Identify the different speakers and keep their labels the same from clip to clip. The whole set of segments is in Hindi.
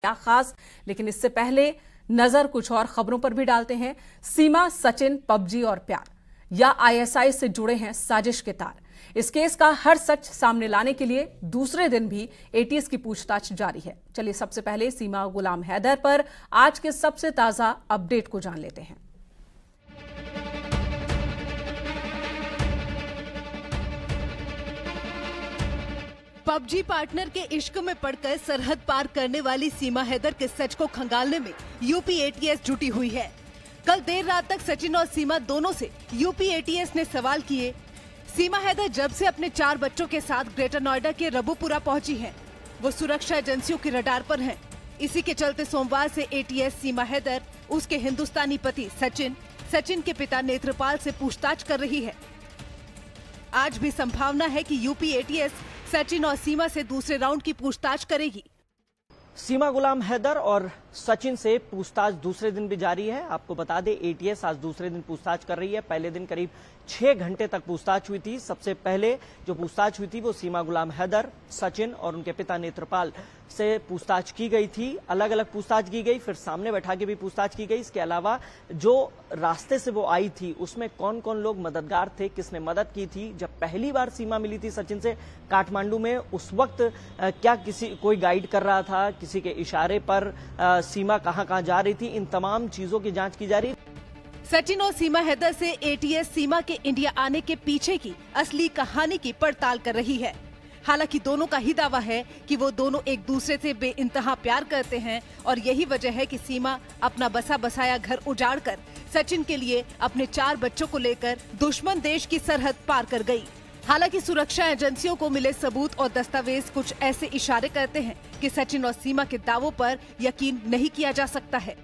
Speaker 1: क्या खास। लेकिन इससे पहले नजर कुछ और खबरों पर भी डालते हैं। सीमा सचिन, पबजी और प्यार या आईएसआई से जुड़े हैं साजिश के तार। इस केस का हर सच सामने लाने के लिए दूसरे दिन भी एटीएस की पूछताछ जारी है। चलिए सबसे पहले सीमा गुलाम हैदर पर आज के सबसे ताजा अपडेट को जान लेते हैं।
Speaker 2: पबजी पार्टनर के इश्क में पड़कर सरहद पार करने वाली सीमा हैदर के सच को खंगालने में यूपी एटीएस जुटी हुई है। कल देर रात तक सचिन और सीमा दोनों से यूपी एटीएस ने सवाल किए। सीमा हैदर जब से अपने 4 बच्चों के साथ ग्रेटर नोएडा के रबुपुरा पहुंची हैं, वो सुरक्षा एजेंसियों के रडार पर हैं। इसी के चलते सोमवार से एटीएस सीमा हैदर, उसके हिंदुस्तानी पति सचिन के पिता नेत्रपाल से पूछताछ कर रही है। आज भी संभावना है कि यूपी एटीएस सचिन और सीमा से दूसरे राउंड की पूछताछ करेगी।
Speaker 3: सीमा गुलाम हैदर और सचिन से पूछताछ दूसरे दिन भी जारी है। आपको बता दें, एटीएस आज दूसरे दिन पूछताछ कर रही है। पहले दिन करीब 6 घंटे तक पूछताछ हुई थी। सबसे पहले जो पूछताछ हुई थी वो सीमा गुलाम हैदर, सचिन और उनके पिता नेत्रपाल से पूछताछ की गई थी। अलग अलग पूछताछ की गई, फिर सामने बैठा के भी पूछताछ की गई। इसके अलावा जो रास्ते से वो आई थी उसमें कौन कौन लोग मददगार थे, किसने मदद की थी, जब पहली बार सीमा मिली थी सचिन से काठमांडू में, उस वक्त क्या कोई गाइड कर रहा था, किसी के इशारे पर सीमा कहां कहां जा रही थी, इन तमाम चीजों की जांच की जा रही है।
Speaker 2: सचिन और सीमा हैदर से एटीएस सीमा के इंडिया आने के पीछे की असली कहानी की पड़ताल कर रही है। हालांकि दोनों का ही दावा है कि वो दोनों एक दूसरे से बेइंतहा प्यार करते हैं और यही वजह है कि सीमा अपना बसा बसाया घर उजाड़कर सचिन के लिए अपने 4 बच्चों को लेकर दुश्मन देश की सरहद पार कर गई। हालांकि सुरक्षा एजेंसियों को मिले सबूत और दस्तावेज कुछ ऐसे इशारे करते हैं कि सचिन और सीमा के दावों पर यकीन नहीं किया जा सकता है।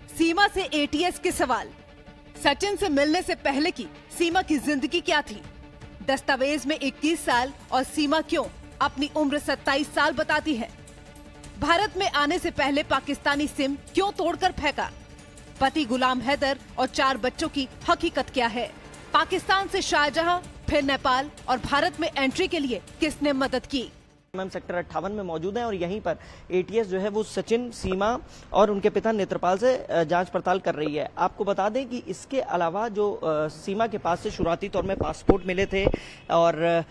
Speaker 2: सीमा से एटीएस के सवाल। सचिन से मिलने से पहले की सीमा की जिंदगी क्या थी? दस्तावेज में 21 साल और सीमा क्यों अपनी उम्र 27 साल बताती है? भारत में आने से पहले पाकिस्तानी सिम क्यों तोड़कर फेंका? पति गुलाम हैदर और 4 बच्चों की हकीकत क्या है? पाकिस्तान से शारजाह, फिर नेपाल और भारत में एंट्री के लिए किसने मदद की?
Speaker 3: हम सेक्टर 58 में मौजूद हैं और यहीं पर एटीएस जो है वो सचिन, सीमा और उनके पिता नेत्रपाल से जांच पड़ताल कर रही है। आपको बता दें कि इसके अलावा जो सीमा के पास से शुरुआती तौर में पासपोर्ट मिले थे और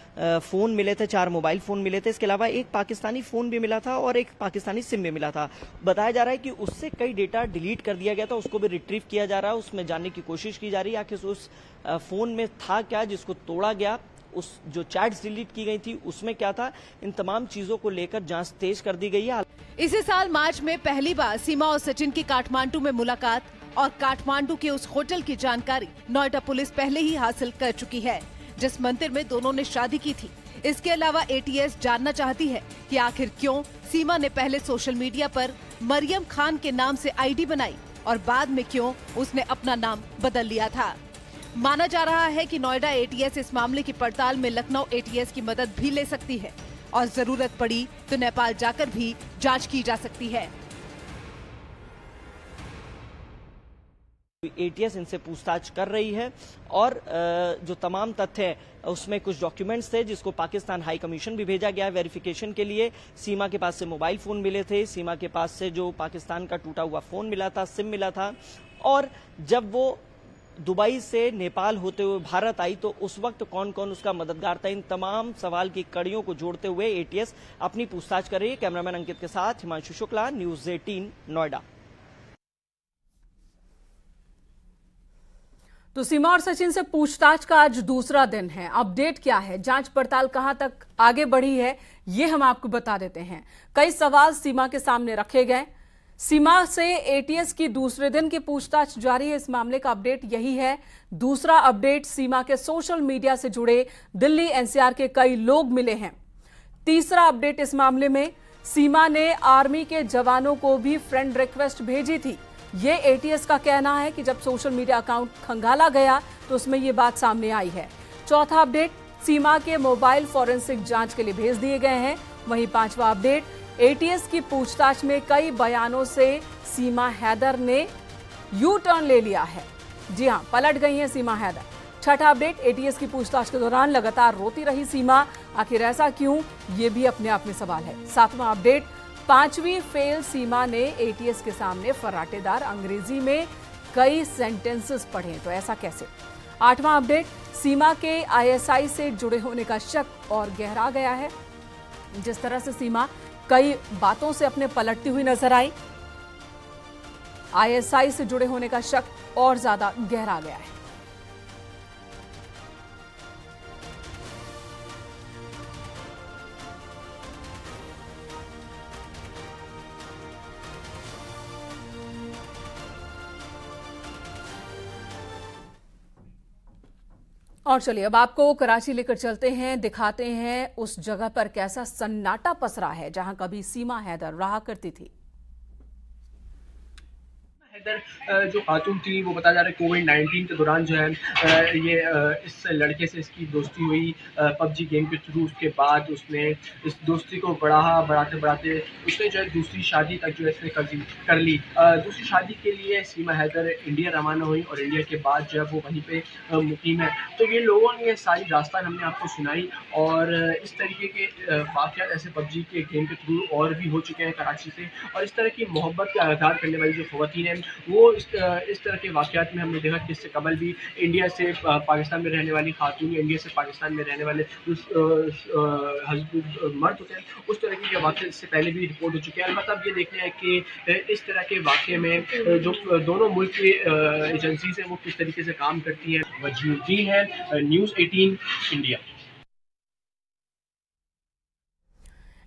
Speaker 3: फोन मिले थे, 4 मोबाइल फोन मिले थे। इसके अलावा एक पाकिस्तानी फोन भी मिला था और एक पाकिस्तानी सिम भी मिला था। बताया जा रहा है कि उससे कई डेटा डिलीट कर दिया गया था, उसको भी रिट्रीव किया जा रहा है। उसमें जानने की कोशिश की जा रही है आखिर उस फोन में था क्या जिसको तोड़ा गया, उस जो चैट्स डिलीट की गई थी उसमें क्या था। इन तमाम चीजों को लेकर जांच तेज कर दी गई है।
Speaker 2: इसी साल मार्च में पहली बार सीमा और सचिन की काठमांडू में मुलाकात और काठमांडू के उस होटल की जानकारी नोएडा पुलिस पहले ही हासिल कर चुकी है जिस मंदिर में दोनों ने शादी की थी। इसके अलावा एटीएस जानना चाहती है कि आखिर क्यों सीमा ने पहले सोशल मीडिया पर मरियम खान के नाम से आईडी बनाई और बाद में क्यों उसने अपना नाम बदल लिया था। माना जा रहा है कि नोएडा एटीएस इस मामले की पड़ताल में लखनऊ एटीएस की मदद भी ले सकती है और जरूरत पड़ी तो नेपाल जाकर भी जांच की जा सकती है।
Speaker 3: एटीएस इनसे पूछताछ कर रही है और जो तमाम तथ्य है उसमें कुछ डॉक्यूमेंट्स थे जिसको पाकिस्तान हाई कमीशन भी भेजा गया है वेरिफिकेशन के लिए। सीमा के पास से मोबाइल फोन मिले थे, सीमा के पास से जो पाकिस्तान का टूटा हुआ फोन मिला था, सिम मिला था। और जब वो दुबई से नेपाल होते हुए भारत आई तो उस वक्त कौन कौन उसका मददगार था, इन तमाम सवाल की कड़ियों को जोड़ते हुए एटीएस अपनी पूछताछ कर रही है। कैमरामैन अंकित के साथ हिमांशु शुक्ला, न्यूज़ 18 नोएडा।
Speaker 1: तो सीमा और सचिन से पूछताछ का आज दूसरा दिन है। अपडेट क्या है, जांच पड़ताल कहां तक आगे बढ़ी है, ये हम आपको बता देते हैं। कई सवाल सीमा के सामने रखे गए। सीमा से एटीएस की दूसरे दिन की पूछताछ जारी है। इस मामले का अपडेट यही है। दूसरा अपडेट, सीमा के सोशल मीडिया से जुड़े दिल्ली एनसीआर के कई लोग मिले हैं। तीसरा अपडेट इस मामले में, सीमा ने आर्मी के जवानों को भी फ्रेंड रिक्वेस्ट भेजी थी। ये एटीएस का कहना है कि जब सोशल मीडिया अकाउंट खंगाला गया तो उसमें ये बात सामने आई है। चौथा अपडेट, सीमा के मोबाइल फॉरेंसिक जांच के लिए भेज दिए गए हैं। वहीं 5वां अपडेट, एटीएस की पूछताछ में कई बयानों से सीमा हैदर ने यू टर्न ले लिया है। जी हां, पलट गई हैं सीमा हैदर। छठा अपडेट, एटीएस की पूछताछ के दौरान लगातार रोती रही सीमा, आखिर ऐसा क्यों, ये भी अपने आप में सवाल है। 7वां अपडेट, 5वीं फेल सीमा ने एटीएस के सामने फर्राटेदार अंग्रेजी में कई सेंटेंसेस पढ़े, तो ऐसा कैसे? 8वां अपडेट, सीमा के आईएसआई से जुड़े होने का शक और गहरा गया है। जिस तरह से सीमा कई बातों से अपने पलटती हुई नजर आई, आईएसआई से जुड़े होने का शक और ज्यादा गहरा गया है। और चलिए अब आपको कराची लेकर चलते हैं, दिखाते हैं उस जगह पर कैसा सन्नाटा पसरा है जहां कभी सीमा हैदर रहा करती थी।
Speaker 4: हैदर जो खातून थी वो बताया जा रहा है कोविड-19 के दौरान जो है ये इस लड़के से इसकी दोस्ती हुई पबजी गेम के थ्रू। उसके बाद उसने इस दोस्ती को बढ़ाते उसने जो है दूसरी शादी तक जो है इसने कर ली। दूसरी शादी के लिए सीमा हैदर इंडिया रवाना हुई और इंडिया के बाद जो है वो वहीं पे मुकीम है। तो ये लोगों ने सारी दास्तान हमने आपको सुनाई और इस तरीके के वाक़यात ऐसे पबजी के गेम के थ्रू और भी हो चुके हैं कराची से। और इस तरह की मोहब्बत का आगार करने वाली जो ख़वातीन हैं वो इस तरह के वाक़यात में हमने देखा कि इससे कबल भी इंडिया से पाकिस्तान में रहने वाली खातून या इंडिया से पाकिस्तान में रहने वाले मर्द होते हैं, उस तरह के वाक़े इससे पहले भी रिपोर्ट हो चुके हैं। अलबत्ता अब ये देखना है कि इस तरह के वाक़े में जो दोनों मुल्क की एजेंसीज हैं वो किस तरीके से काम करती हैं। वजीरुद्दीन है, न्यूज़ 18 इंडिया।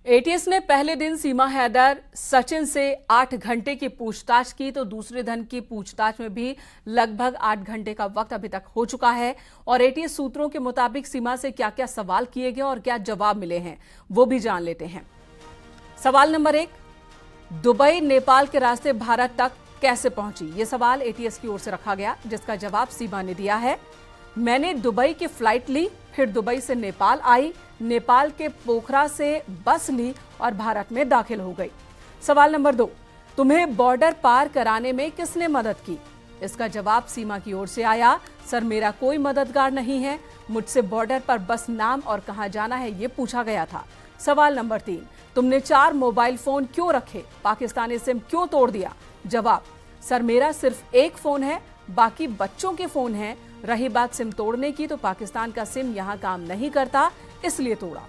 Speaker 1: एटीएस ने पहले दिन सीमा हैदर सचिन से 8 घंटे की पूछताछ की, तो दूसरे दिन की पूछताछ में भी लगभग 8 घंटे का वक्त अभी तक हो चुका है। और एटीएस सूत्रों के मुताबिक सीमा से क्या क्या सवाल किए गए और क्या जवाब मिले हैं वो भी जान लेते हैं। सवाल नंबर 1, दुबई नेपाल के रास्ते भारत तक कैसे पहुंची? ये सवाल एटीएस की ओर से रखा गया, जिसका जवाब सीमा ने दिया है, मैंने दुबई की फ्लाइट ली, फिर दुबई से नेपाल आई, नेपाल के पोखरा से बस ली और भारत में दाखिल हो गई। सवाल नंबर 2, तुम्हें बॉर्डर पार कराने में किसने मदद की? इसका जवाब सीमा की ओर से आया, सर मेरा कोई मददगार नहीं है, मुझसे बॉर्डर पर बस नाम और कहां जाना है ये पूछा गया था। सवाल नंबर 3, तुमने 4 मोबाइल फोन क्यों रखे? पाकिस्तानी सिम क्यों तोड़ दिया? जवाब, सर मेरा सिर्फ एक फोन है, बाकी बच्चों के फोन हैं। रही बात सिम तोड़ने की, तो पाकिस्तान का सिम यहां काम नहीं करता इसलिए तोड़ा।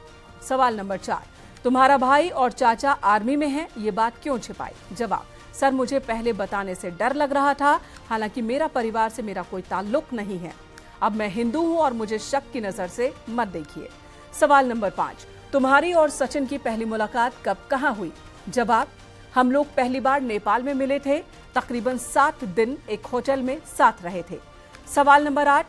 Speaker 1: सवाल नंबर 4, तुम्हारा भाई और चाचा आर्मी में हैं, ये बात क्यों छिपाई? जवाब, सर मुझे पहले बताने से डर लग रहा था, हालांकि मेरा परिवार से मेरा कोई ताल्लुक नहीं है। अब मैं हिंदू हूं और मुझे शक की नजर से मत देखिए। सवाल नंबर 5, तुम्हारी और सचिन की पहली मुलाकात कब कहां हुई? जवाब, हम लोग पहली बार नेपाल में मिले थे, तकरीबन 7 दिन एक होटल में साथ रहे थे। सवाल नंबर 8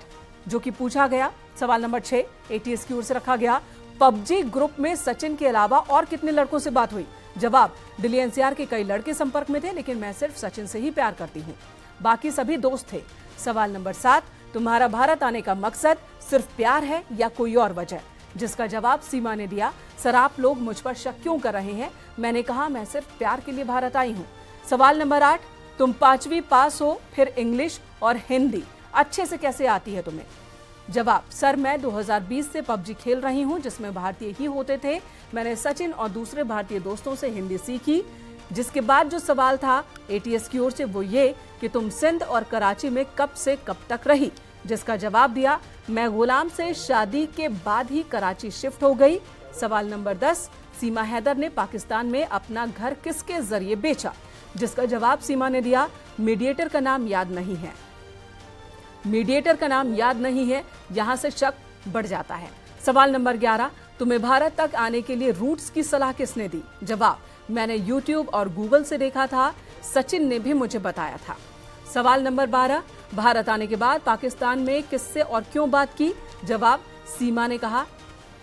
Speaker 1: जो कि पूछा गया। सवाल नंबर 6 एटीएस की ओर से रखा गया, पबजी ग्रुप में सचिन के अलावा और कितने लड़कों से बात हुई? जवाब, दिल्ली एनसीआर के कई लड़के संपर्क में थे, लेकिन मैं सिर्फ सचिन से ही प्यार करती हूँ, बाकी सभी दोस्त थे। सवाल नंबर 7, तुम्हारा भारत आने का मकसद सिर्फ प्यार है या कोई और वजह? जिसका जवाब सीमा ने दिया, सर आप लोग मुझ पर शक क्यों कर रहे हैं? मैंने कहा मैं सिर्फ प्यार के लिए भारत आई हूँ। सवाल नंबर 8, तुम 5वीं पास हो, फिर इंग्लिश और हिंदी अच्छे से कैसे आती है तुम्हें? जवाब, सर मैं 2020 से पबजी खेल रही हूं, जिसमें भारतीय ही होते थे। मैंने सचिन और दूसरे भारतीय दोस्तों से हिंदी सीखी। जिसके बाद जो सवाल था एटीएस की ओर से वो ये कि तुम सिंध और कराची में कब से कब तक रही? जिसका जवाब दिया, मैं गुलाम से शादी के बाद ही कराची शिफ्ट हो गई। सवाल नंबर 10, सीमा हैदर ने पाकिस्तान में अपना घर किसके जरिए बेचा? जिसका जवाब सीमा ने दिया, मीडिएटर का नाम याद नहीं है। मीडिएटर का नाम याद नहीं है, यहां से शक बढ़ जाता है। सवाल नंबर 11, तुम्हें भारत तक आने के लिए रूट्स की सलाह किसने दी? जवाब, मैंने यूट्यूब और गूगल से देखा था, सचिन ने भी मुझे बताया था। सवाल नंबर 12, भारत आने के बाद पाकिस्तान में किससे और क्यों बात की? जवाब, सीमा ने कहा,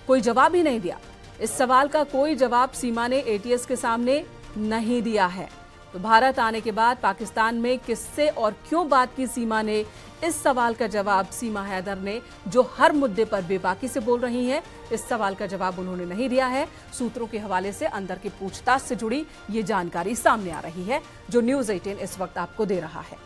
Speaker 1: कोई जवाब ही नहीं दिया। इस सवाल का कोई जवाब सीमा ने एटीएस के सामने नहीं दिया है। तो भारत आने के बाद पाकिस्तान में किससे और क्यों बात की सीमा ने, इस सवाल का जवाब सीमा हैदर ने, जो हर मुद्दे पर बेबाकी से बोल रही हैं, इस सवाल का जवाब उन्होंने नहीं दिया है। सूत्रों के हवाले से अंदर की पूछताछ से जुड़ी ये जानकारी सामने आ रही है, जो न्यूज़ 18 इस वक्त आपको दे रहा है।